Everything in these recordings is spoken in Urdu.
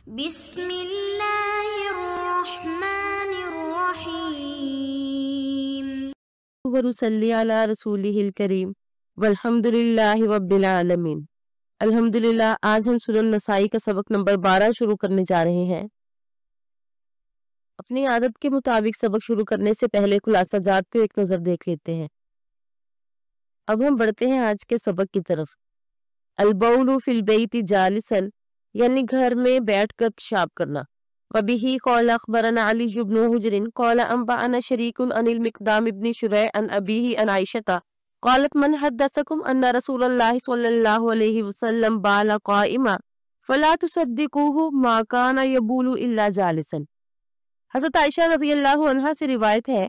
بسم اللہ الرحمن الرحیم ورسلی علی رسولہ الکریم والحمد للہ رب العالمین۔ الحمدللہ آج ہم سنن نسائی کا سبق نمبر 12 شروع کرنے جا رہے ہیں۔ اپنی عادت کے مطابق سبق شروع کرنے سے پہلے خلاصہ جات کو ایک نظر دیکھ لیتے ہیں۔ اب ہم بڑھتے ہیں آج کے سبق کی طرف۔ البول فی البیت جالسا یعنی گھر میں بیٹھ کر پیشاب کرنا۔ وبہ قال اخبرنا علی بن حجر قال انبأنا شریک عن المقدام بن شریع عن ابیہ عن عائشہ قالت من حدثکم ان رسول اللہ صلی اللہ علیہ وسلم بال قائما فلا تصدقوه ما كان يبول الا جالسا۔ حضرت عائشہ رضی اللہ عنہا سے روایت ہے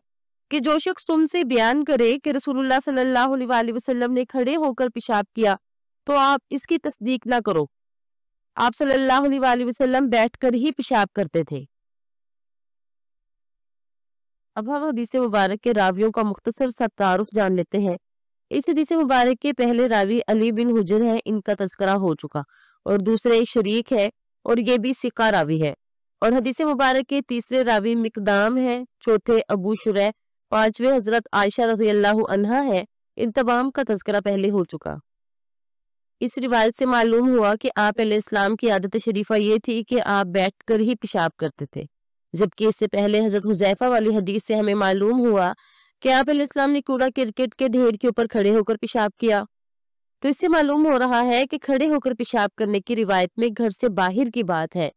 کہ جو شخص تم سے بیان کرے کہ رسول اللہ صلی اللہ علیہ وسلم نے کھڑے ہو کر پیشاب کیا تو آپ اس کی تصدیق نہ کرو۔ آپ صلی اللہ علیہ وسلم بیٹھ کر ہی پیشاب کرتے تھے۔ اب ہم حدیث مبارک کے راویوں کا مختصر سا تعارف جان لیتے ہیں۔ اس حدیث مبارک کے پہلے راوی علی بن حجر ہیں، ان کا تذکرہ ہو چکا، اور دوسرے شریک ہے اور یہ بھی ثقہ راوی ہے، اور حدیث مبارک کے تیسرے راوی مقدام ہیں، چوتھے ابو شریع، پانچویں حضرت عائشہ رضی اللہ عنہا ہے۔ ان تمام کا تذکرہ پہلے ہو چکا۔ اس روایت سے معلوم ہوا کہ آپ علیہ السلام کی عادت شریفہ یہ تھی کہ آپ بیٹھ کر ہی پیشاب کرتے تھے، جبکہ اس سے پہلے حضرت حذیفہ والی حدیث سے ہمیں معلوم ہوا کہ آپ علیہ السلام نے کوڑا کرکٹ کے ڈھیر کے اوپر کھڑے ہو کر پیشاب کیا۔ تو اس سے معلوم ہو رہا ہے کہ کھڑے ہو کر پیشاب کرنے کی روایت میں گھر سے باہر کی بات ہے۔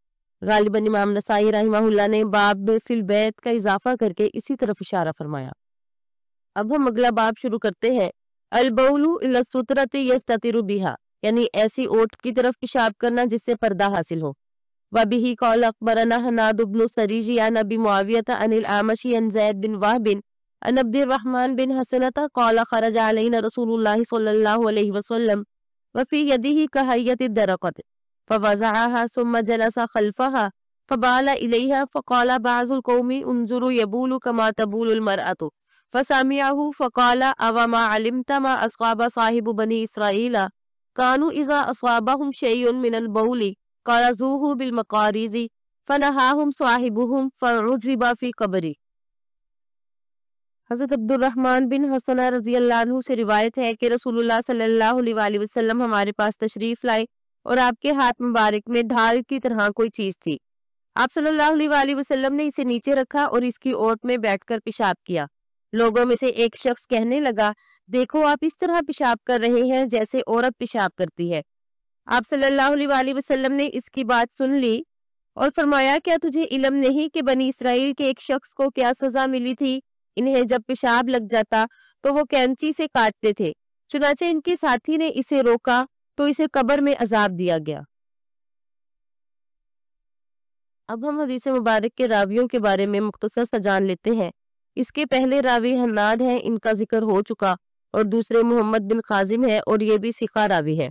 غالباً امام نسائی رحمہ اللہ نے باب فی البیت کا اضافہ کر کے اسی طرف اشارہ فرمایا۔ اب ہم اگلا باب شروع کرتے ہیں۔ البول الی السترۃ یستتر بہا یعنی ایسی اوٹ کی طرف پیشاب کرنا جس سے پردہ حاصل ہو۔ وبہ قال اخبرنا حناد بن سریج عن ابی معاویہ عن الاعمش عن زید بن وہب عن عبد الرحمن بن حسنۃ قال خرج علینا رسول اللہ صلی اللہ علیہ وسلم وفی یدہ کہیۃ الدرقۃ فوضعها ثم جلس خلفها فبال الیہا فقال بعض القوم انظروا یبول کما تبول المرأۃ فسمعه فقال اوما علمت ما اصاب صاحب بنی اسرائیل كانوا اذا اصابهم شيء من البول قرزوه بالمقاريز فنهاهم صاحبهم فعذب في قبره۔ حضرت عبد الرحمن بن حسنہ رضی اللہ عنہ سے روایت ہے کہ رسول اللہ صلی اللہ علیہ وسلم ہمارے پاس تشریف لائے اور آپ کے ہاتھ مبارک میں ڈھال کی طرح کوئی چیز تھی۔ آپ صلی اللہ علیہ وسلم نے اسے نیچے رکھا اور اس کی اوٹ میں بیٹھ کر پیشاب کیا۔ لوگوں میں سے ایک شخص کہنے لگا، دیکھو آپ اس طرح پیشاب کر رہے ہیں جیسے عورت پیشاب کرتی ہے۔ آپ صلی اللہ علیہ وسلم نے اس کی بات سن لی اور فرمایا، کیا تجھے علم نہیں کہ بنی اسرائیل کے ایک شخص کو کیا سزا ملی تھی؟ انہیں جب پیشاب لگ جاتا تو وہ کینچی سے کاٹتے تھے، چنانچہ ان کے ساتھی نے اسے روکا تو اسے قبر میں عذاب دیا گیا۔ اب ہم حدیث مبارک کے راویوں کے بارے میں مختصر سا جان لیتے ہیں۔ اس کے پہلے راوی حناد ہیں، ان کا ذکر ہو چکا، اور دوسرے محمد بن خازم ہے اور یہ بھی ثقہ راوی ہے،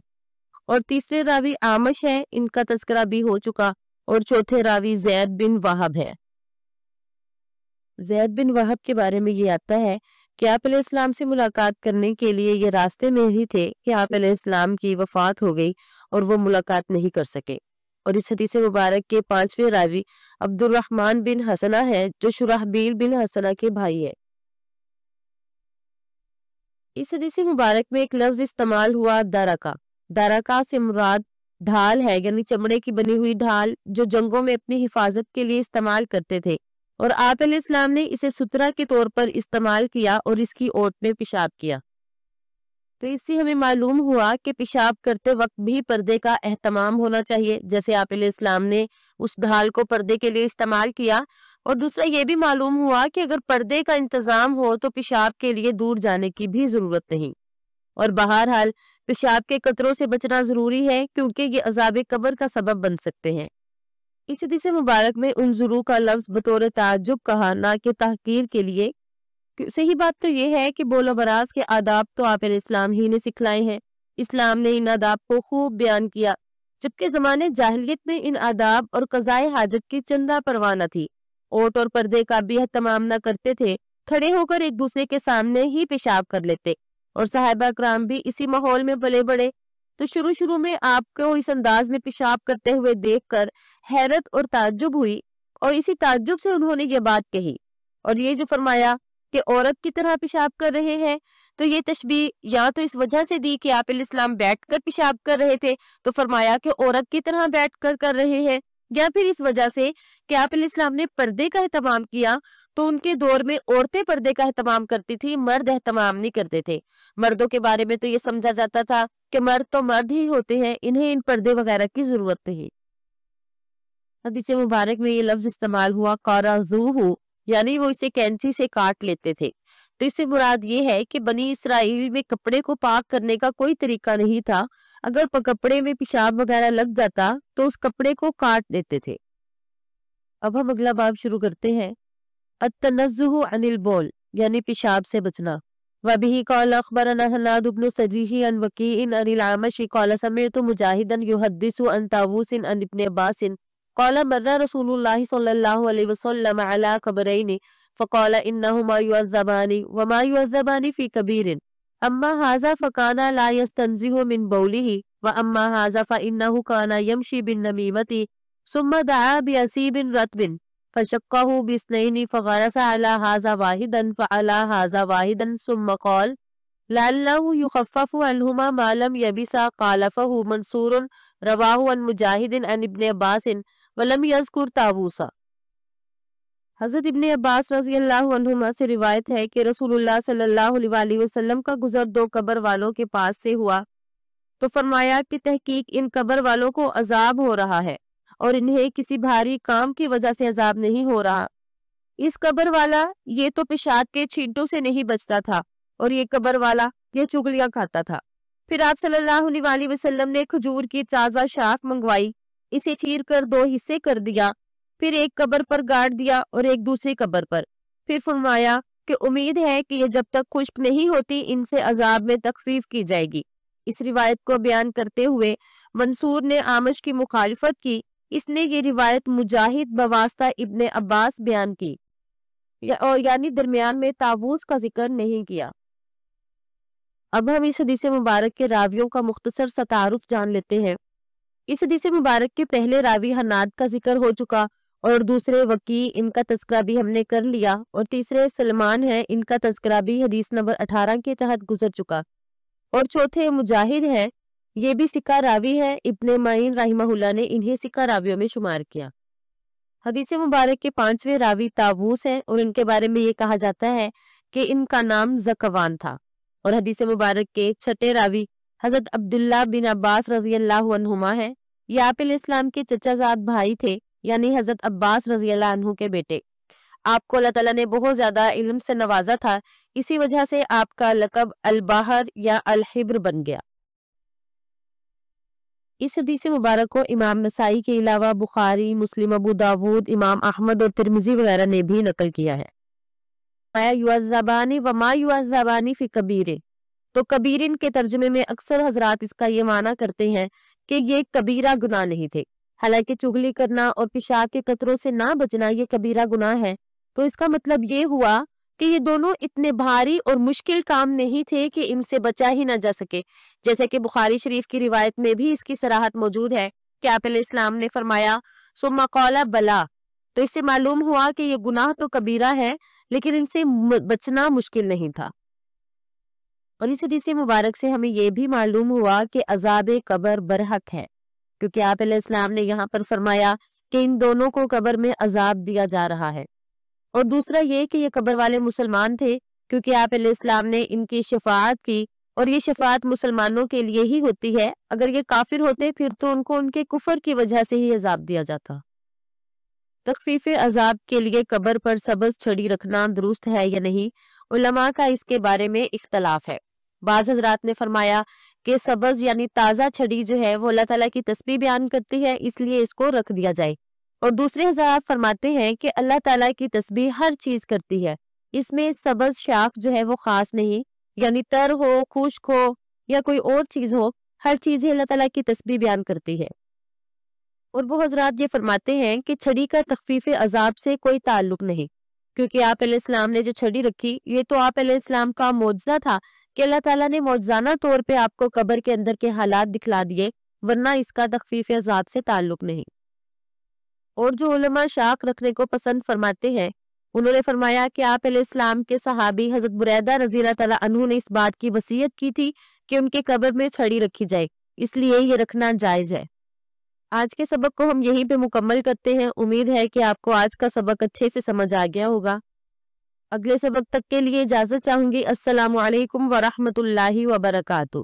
اور تیسرے راوی اعمش ہے، ان کا تذکرہ بھی ہو چکا، اور چوتھے راوی زید بن وہب ہے۔ زید بن وہب کے بارے میں یہ آتا ہے کہ آپ علیہ السلام سے ملاقات کرنے کے لیے یہ راستے میں ہی تھے کہ آپ علیہ السلام کی وفات ہو گئی اور وہ ملاقات نہیں کر سکے۔ اور اس حدیث مبارک کے پانچویں راوی عبد الرحمن بن حسنہ ہے جو شرحبیل بن حسنہ کے بھائی ہے۔ اس حدیث مبارک میں ایک لفظ استعمال ہوا درکا۔ درکا سے مراد ڈھال ہے، یعنی چمڑے کی بنی ہوئی ڈھال جو جنگوں میں اپنی حفاظت کے لیے استعمال کرتے تھے، اور آپ علیہ السلام نے اسے سترہ کے طور پر استعمال کیا اور اس کی اوٹ میں پیشاب کیا۔ تو اس سے ہمیں معلوم ہوا کہ پیشاب کرتے وقت بھی پردے کا اہتمام ہونا چاہیے، جیسے آپ علیہ السلام نے اس ڈھال کو پردے کے لیے استعمال کیا، اور دوسرا یہ بھی معلوم ہوا کہ اگر پردے کا انتظام ہو تو پیشاب کے لیے دور جانے کی بھی ضرورت نہیں، اور بہرحال پیشاب کے قطروں سے بچنا ضروری ہے کیونکہ یہ عذاب قبر کا سبب بن سکتے ہیں۔ اس حدیث مبارک میں انظروا کا لفظ بطور تعجب کہا، نہ کہ تحقیر کے لیے۔ صحیح بات تو یہ ہے کہ بول و براز کے آداب تو آپ علیہ السلام ہی نے سکھلائے ہیں۔ اسلام نے ان آداب کو خوب بیان کیا، جبکہ زمانے جاہلیت میں ان آداب اور قضائے حاجت کی چندہ پرواہ نہ تھی۔ اوٹ اور پردے کا بھی اہتمام نہ کرتے تھے، کھڑے ہو کر ایک دوسرے کے سامنے ہی پیشاب کر لیتے، اور صحابہ کرام بھی اسی ماحول میں پلے بڑھے، تو تو شروع میں آپ کو اس انداز میں پیشاب کرتے ہوئے دیکھ کر حیرت اور تعجب ہوئی، اور اسی تعجب سے انہوں نے یہ بات کہی، اور یہ جو فرمایا کہ عورت کی طرح پیشاب کر رہے ہیں، تو یہ تشبیہ یا تو اس وجہ سے دی کہ آپ علیہ السلام بیٹھ کر پیشاب کر رہے تھے تو فرمایا کہ عورت کی طرح بیٹھ کر رہے ہیں، یا پھر اس وجہ سے کہ آپ علیہ السلام نے پردے کا اہتمام کیا تو ان کے دور میں عورتیں پردے کا اہتمام کرتی تھی، مرد اہتمام نہیں کرتے تھے۔ مردوں کے بارے میں تو یہ سمجھا جاتا تھا کہ مرد تو مرد ہی ہوتے ہیں، انہیں ان پردے وغیرہ کی ضرورت نہیں۔ حدیث مبارک میں یہ لفظ استعمال ہوا قَرَضُوهُ، یعنی وہ اسے کینچی سے کاٹ لیتے تھے۔ تو اس سے مراد یہ ہے کہ بنی اسرائیل میں کپڑے کو پاک کرنے کا کوئی طریقہ نہیں تھا، اگر کپڑے میں پیشاب وغیرہ لگ جاتا تو اس کپڑے کو کاٹ دیتے تھے۔ اب ہم اگلا باب شروع کرتے ہیں، التنزہ عن البول، یعنی پیشاب سے بچنا۔ وَبِهِ قَالَ أَخْبَرَنَا حَنَّادُ بْنُ سَجِيهٍ عَنْ وَكِيعٍ عَنِ الْأَعْمَشِ قَالَ سَمِعْتُ مُجَاهِدًا يُحَدِّثُ عَنْ طَاووسٍ عَنْ ابْنِ عَبَّاسٍ قَالَ مَرَّ رَسُولُ اللَّهِ صَلَّى اللَّهُ عَلَيْهِ وَسَلَّمَ عَلَى قَبْرَيْنِ فقال إنهما يعذبان وما يعذبان في كبير أما هذا فكان لا يستنزه من بوله وأما هذا فإنه كان يمشي بالنميمة ثم دعا بأسيب رطب فشقه باثنين فغرس على هذا واحدا فعلى هذا واحدا ثم قال لعله يخفف عنهما ما لم يبس قالفه منصور رواه عن مجاهد عن ابن عباس ولم يذكر طاووسا۔ حضرت ابن عباس رضی اللہ عنہما سے روایت ہے کہ رسول اللہ صلی اللہ علیہ وسلم کا گزر دو قبر والوں کے پاس سے ہوا تو فرمایا کہ تحقیق ان قبر والوں کو عذاب ہو رہا ہے اور انہیں کسی بھاری کام کی وجہ سے عذاب نہیں ہو رہا۔ اس قبر والا یہ تو پیشاب کے چھینٹوں سے نہیں بچتا تھا اور یہ قبر والا یہ چگلیاں کھاتا تھا۔ پھر آپ صلی اللہ علیہ وسلم نے کھجور کی تازہ شاخ منگوائی، اسے چیر کر دو حصے کر دیا، پھر ایک قبر پر گاڑ دیا اور ایک دوسری قبر پر، پھر فرمایا کہ امید ہے کہ یہ جب تک خشک نہیں ہوتی ان سے عذاب میں تخفیف کی جائے گی۔ اس روایت کو بیان کرتے ہوئے منصور نے اعمش کی مخالفت کی، اس نے یہ روایت مجاہد بواسطہ ابن عباس بیان کی، اور یعنی درمیان میں طاووس کا ذکر نہیں کیا۔ اب ہم اس حدیث مبارک کے راویوں کا مختصر سا تعارف جان لیتے ہیں۔ اس حدیث مبارک کے پہلے راوی حناد کا ذکر ہو چکا، اور دوسرے وکیع، ان کا تذکرہ بھی ہم نے کر لیا، اور تیسرے سلمان ہیں، ان کا تذکرہ بھی حدیث نمبر 18 کے تحت گزر چکا، اور چوتھے مجاہد ہیں، یہ بھی ثقہ راوی ہے، ابن معین رحمہ اللہ نے انہیں ثقہ راویوں میں شمار کیا۔ حدیث مبارک کے پانچویں راوی طاووس ہیں، اور ان کے بارے میں یہ کہا جاتا ہے کہ ان کا نام زکوان تھا، اور حدیث مبارک کے چھٹے راوی حضرت عبداللہ بن عباس رضی اللہ عنہما ہیں، یہ آپ علیہ السلام کے چچا زاد بھائی تھے، یعنی حضرت عباس رضی اللہ عنہ کے بیٹے۔ آپ کو اللہ تعالیٰ نے بہت زیادہ علم سے نوازا تھا، اسی وجہ سے آپ کا لقب البحر یا الحبر بن گیا۔ اس حدیث مبارک کو امام نسائی کے علاوہ بخاری، مسلم، ابو داود، امام احمد اور ترمذی وغیرہ نے بھی نقل کیا ہے۔ یعذبان وما یعذبان فی کبیر، تو کبیرن کے ترجمے میں اکثر حضرات اس کا یہ معنی کرتے ہیں کہ یہ کبیرہ گناہ نہیں تھے، حالانکہ چغلی کرنا اور پیشاب کے قطروں سے نہ بچنا یہ کبیرہ گناہ ہے، تو اس کا مطلب یہ ہوا کہ یہ دونوں اتنے بھاری اور مشکل کام نہیں تھے کہ ان سے بچا ہی نہ جا سکے، جیسے کہ بخاری شریف کی روایت میں بھی اس کی صراحت موجود ہے کہ آپ علیہ السلام نے فرمایا ثم قال بلا، تو اس سے معلوم ہوا کہ یہ گناہ تو کبیرہ ہے لیکن ان سے بچنا مشکل نہیں تھا۔ اور اس حدیث مبارک سے ہمیں یہ بھی معلوم ہوا کہ عذاب قبر برحق ہے، کیونکہ آپ علیہ السلام نے یہاں پر فرمایا کہ ان دونوں کو قبر میں عذاب دیا جا رہا ہے، اور دوسرا یہ کہ یہ قبر والے مسلمان تھے، کیونکہ آپ علیہ السلام نے ان کی شفاعت کی، اور یہ شفاعت مسلمانوں کے لیے ہی ہوتی ہے، اگر یہ کافر ہوتے پھر تو ان کو ان کے کفر کی وجہ سے ہی عذاب دیا جاتا۔ تخفیف عذاب کے لیے قبر پر سبز چھڑی رکھنا درست ہے یا نہیں، علماء کا اس کے بارے میں اختلاف ہے۔ بعض حضرات نے فرمایا کہ سبز یعنی تازہ چھڑی جو ہے وہ اللہ تعالیٰ کی تسبیح بیان کرتی ہے، اس لیے اس کو رکھ دیا جائے، اور دوسرے حضرات فرماتے ہیں کہ اللہ تعالیٰ کی تسبیح ہر چیز کرتی ہے، اس میں سبز شاخ جو ہے وہ خاص نہیں، یعنی تر ہو، خشک ہو یا کوئی اور چیز ہو، ہر چیز ہی اللہ تعالیٰ کی تسبیح بیان کرتی ہے۔ اور وہ حضرات یہ فرماتے ہیں کہ چھڑی کا تخفیف عذاب سے کوئی تعلق نہیں، کیونکہ آپ علیہ السلام نے جو چھڑی رکھی یہ تو آپ علیہ السلام کا معجزہ تھا، کہ اللہ تعالیٰ نے معجزانہ طور پہ آپ کو قبر کے اندر کے حالات دکھلا دیے، ورنہ اس کا تخفیف عذاب سے تعلق نہیں۔ اور جو علماء شاق رکھنے کو پسند فرماتے ہیں، انہوں نے فرمایا کہ آپ علیہ السلام کے صحابی حضرت بریدہ رضی اللہ تعالیٰ عنہ نے اس بات کی وصیت کی تھی کہ ان کے قبر میں چھڑی رکھی جائے، اس لیے یہ رکھنا جائز ہے۔ آج کے سبق کو ہم یہیں پہ مکمل کرتے ہیں۔ امید ہے کہ آپ کو آج کا سبق اچھے سے سمجھ آ گیا ہوگا۔ اگلے سبق تک کے لیے اجازت چاہوں گی۔ السلام علیکم ورحمۃ اللہ وبرکاتہ۔